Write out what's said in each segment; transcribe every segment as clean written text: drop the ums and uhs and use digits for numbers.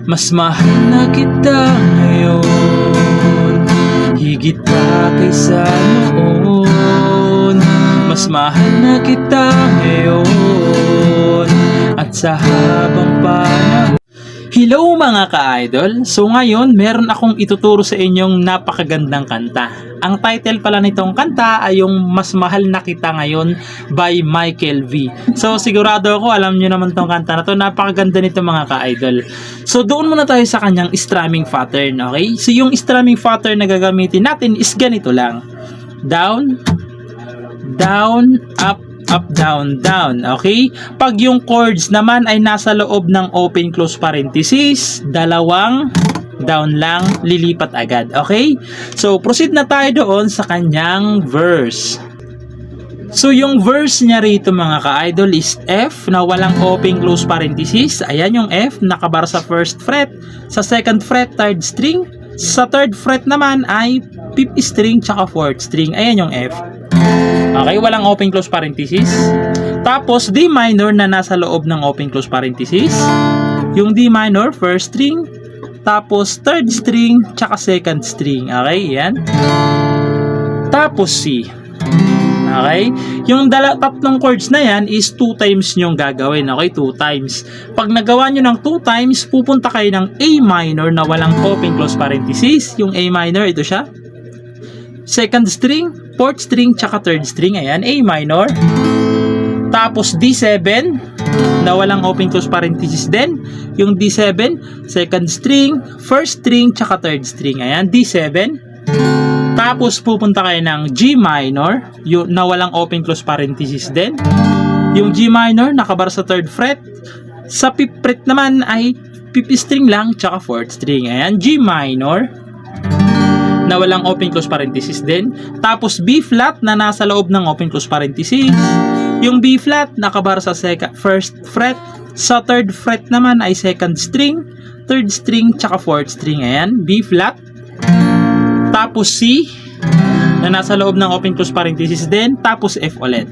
Mas mahal na kita ngayon, higit pa kaysa noon. Mas mahal na kita ngayon, at sa habang panahon. Hello mga ka-idol! So ngayon, meron akong ituturo sa inyong napakagandang kanta. Ang title pala nitong kanta ay yung Mas Mahal Na Kita Ngayon by Michael V. So sigurado ako, alam nyo naman tong kanta na to. Napakaganda nito mga ka-idol. So doon muna tayo sa kanyang strumming pattern, okay? So yung strumming pattern na gagamitin natin is ganito lang. Down, down, up, up, down, down. Okay? Pag yung chords naman ay nasa loob ng open close parenthesis, dalawang down lang, lilipat agad. Okay? So, proceed na tayo doon sa kanyang verse. So, yung verse niya rito mga ka-idol is F na walang open close parenthesis. Ayan yung F, nakabar sa first fret. Sa second fret, third string. Sa third fret naman ay fifth string tsaka fourth string. Ayan yung F. Okay, walang open close parenthesis. Tapos D minor na nasa loob ng open close parenthesis. Yung D minor, first string. Tapos third string, tsaka second string. Okay, yan. Tapos C. Okay, yung tatlong chords na yan is 2 times nyong gagawin. Okay, 2 times. Pag nagawa nyo ng 2 times, pupunta kayo ng A minor na walang open close parenthesis. Yung A minor, ito siya. Second string, fourth string, tsaka third string. Ayan, A minor. Tapos D7 na walang open close parenthesis din. Yung D7, second string, first string, tsaka third string. Ayan, D7. Tapos pupunta kayo ng G minor na walang open close parenthesis din. Yung G minor nakabar sa third fret. Sa fifth fret naman ay fifth string lang, tsaka fourth string. Ayan, G minor na walang open close parenthesis din. Tapos B flat na nasa loob ng open close parenthesis. Yung B flat nakabar sa first fret. Sa third fret naman ay second string, third string, tsaka fourth string. Ayan, B flat. Tapos C na nasa loob ng open close parenthesis din. Tapos F ulit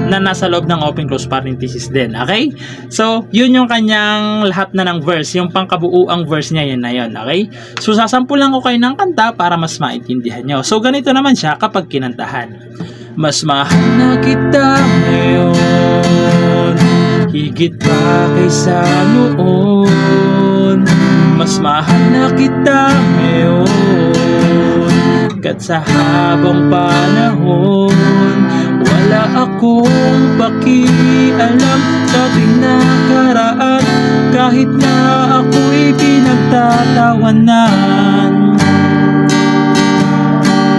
na nasa loob ng open close parenthesis din. Okay? So, yun yung kanyang lahat na ng verse. Yung pangkabuuang verse niya, yun na yun. Okay? So, sasampulan ko kayo ng kanta para mas maintindihan nyo. So, ganito naman siya kapag kinantahan. Mas mahal na kita ngayon, higit pa kaysa noon. Mas mahal na kita ngayon, kat sa habang panahon. Wala akong pakialam sa ating nakaraan, kahit na ako'y pinagtatawanan.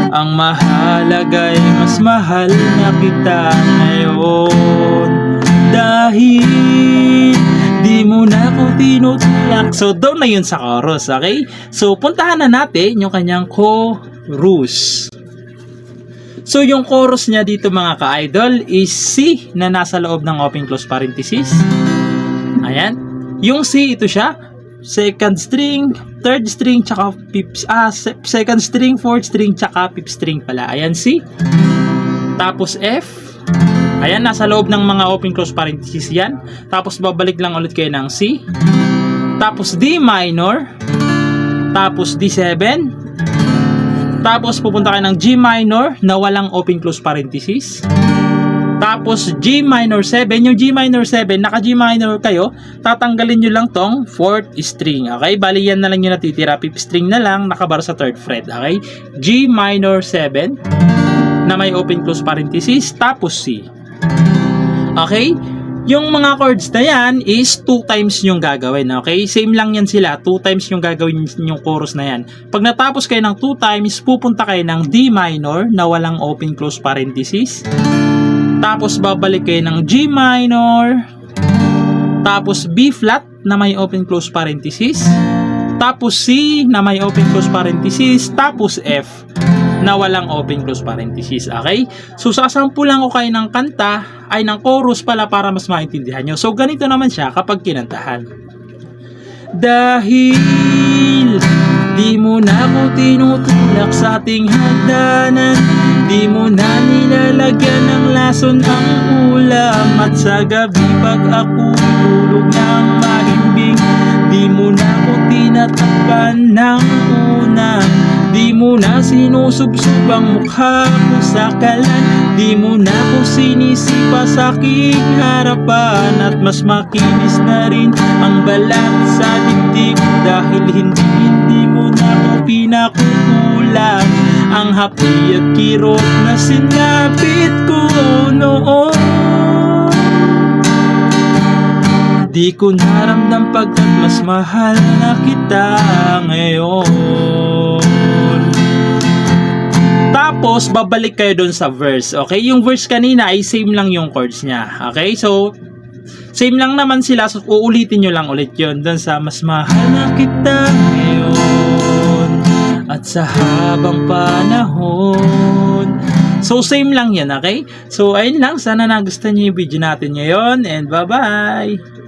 Ang mahalaga'y mas mahal na kita ngayon, dahil di mo na ako tinutulak. So doon na yun sa chorus, okay? So puntahan na natin yung kanyang chorus. So yung chorus niya dito mga ka-idol is C na nasa loob ng open close parenthesis. Ayan. Yung C, ito siya. Second string, third string, tsaka second string, fourth string, tsaka fifth string pala. Ayan, C. Tapos F. Ayan, nasa loob ng mga open close parenthesis yan. Tapos babalik lang ulit kayo ng C. Tapos D minor. Tapos D7. Tapos pupunta kayo ng G minor na walang open close parenthesis. Tapos G minor 7. Yung G minor 7, naka G minor kayo, tatanggalin nyo lang tong fourth string. Okay? Bali yan na lang yung natitira. Fifth string na lang, nakabar sa third fret. Okay? G minor 7 na may open close parenthesis. Tapos C. Okay? Yung mga chords na yan is 2 times yung gagawin. Okay? Same lang yan sila. 2 times yung gagawin yung chorus na yan. Pag natapos kayo ng 2 times, pupunta kayo ng D minor na walang open close parenthesis. Tapos babalik kayo ng G minor. Tapos B flat na may open close parenthesis. Tapos C na may open close parenthesis. Tapos F na walang open close parenthesis. Okay? So, sasampulan ko kayo ng kanta, ay ng chorus pala para mas maintindihan nyo. So, ganito naman siya kapag kinantahan. Dahil di mo na ako tinutulak sa ating hagdanan, di mo na nilalagyan ng lason ang ulam, at sa gabi pag ako tulog ng mahimbing, di mo na ako naman ng una. Di mo na sinusubsub ang mukha ko sa kalan. Di mo na ko sinisipa sa aking harapan. At mas makinis na rin ang balat sa dibdib. Dahil hindi mo na ko pinakukulang ang hapi at kirot na sinapit ko noon. Di ko naramdam pagkat mas mahal na kita ngayon. Tapos, babalik kayo dun sa verse. Okay? Yung verse kanina ay same lang yung chords niya. Okay? So, same lang naman sila. So, uulitin nyo lang ulit yun. Dun sa mas mahal na kita ngayon at sa habang panahon. So, same lang yan. Okay? So, ayun lang. Sana nagustuhan nyo yung video natin ngayon. And bye-bye!